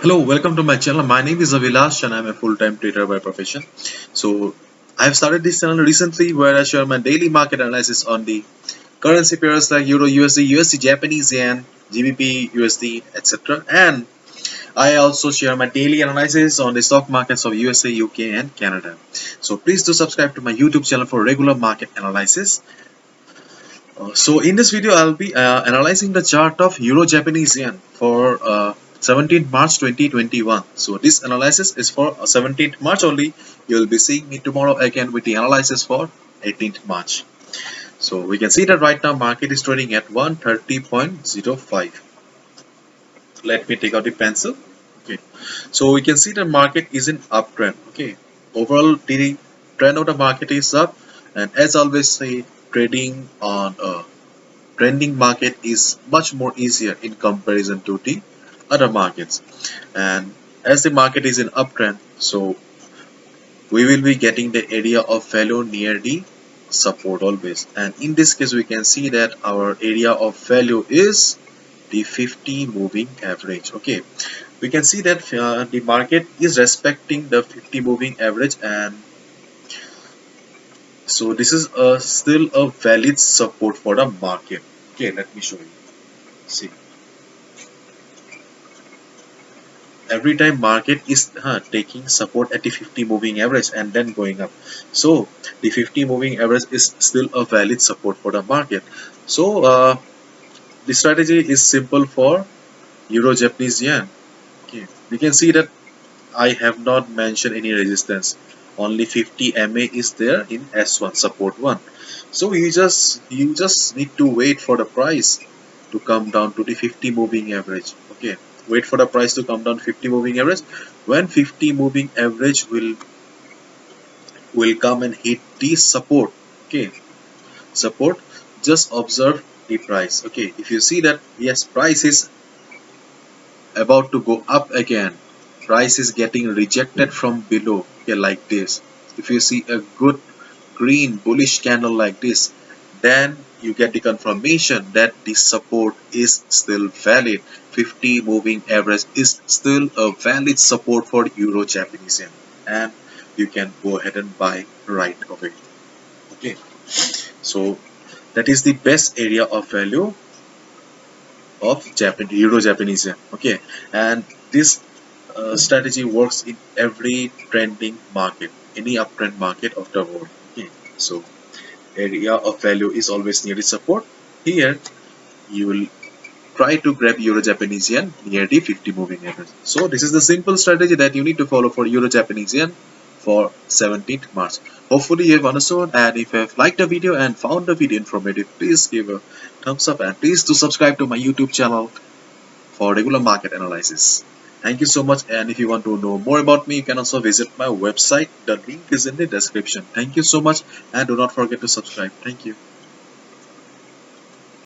Hello, welcome to my channel. My name is Avilash and I'm a full-time trader by profession. So I've started this channel recently where I share my daily market analysis on the currency pairs like Euro USD, USD Japanese Yen, GBP USD, etc. And I also share my daily analysis on the stock markets of USA, UK and Canada. So please do subscribe to my YouTube channel for regular market analysis. So in this video, I'll be analyzing the chart of Euro Japanese Yen for 17th March 2021. So this analysis is for 17th March only. You'll be seeing me tomorrow again with the analysis for 18th March. So we can see that right now market is trading at 130.05. Let me take out the pencil. Okay. So we can see the market is in uptrend. Okay. Overall, the trend of the market is up, and as always say, trading on a trending market is much more easier in comparison to the other markets. And as the market is in uptrend, so we will be getting the area of value near the support always. And in this case, we can see that our area of value is the 50 moving average. Okay, we can see that the market is respecting the 50 moving average, and so this is still a valid support for the market. Okay, let me show you. See, every time market is taking support at the 50 moving average and then going up, so the 50 moving average is still a valid support for the market. So the strategy is simple for Euro Japanese Yen. Okay, we can see that I have not mentioned any resistance, only 50 MA is there in S1 support 1. So you just need to wait for the price to come down to the 50 moving average. Okay, wait for the price to come down 50 moving average. When 50 moving average will come and hit the support. Okay, support, just observe the price. Okay, if you see that yes, price is about to go up again, price is getting rejected from below. Okay, like this, if you see a good green bullish candle like this, then you get the confirmation that the support is still valid. 50 moving average is still a valid support for Euro Japanese Yen, and you can go ahead and buy right away. Okay, so that is the best area of value of Euro Japanese Yen. Okay, and this strategy works in every trending market, any uptrend market of the world. Okay, so area of value is always near the support. Here you will try to grab Euro Japanese Yen near the 50 moving average. So this is the simple strategy that you need to follow for Euro Japanese Yen for 17th March. Hopefully you have understood, and if you have liked the video and found the video informative, please give a thumbs up and please do subscribe to my YouTube channel for regular market analysis. Thank you so much, and if you want to know more about me, you can also visit my website. The link is in the description. Thank you so much, and do not forget to subscribe. Thank you.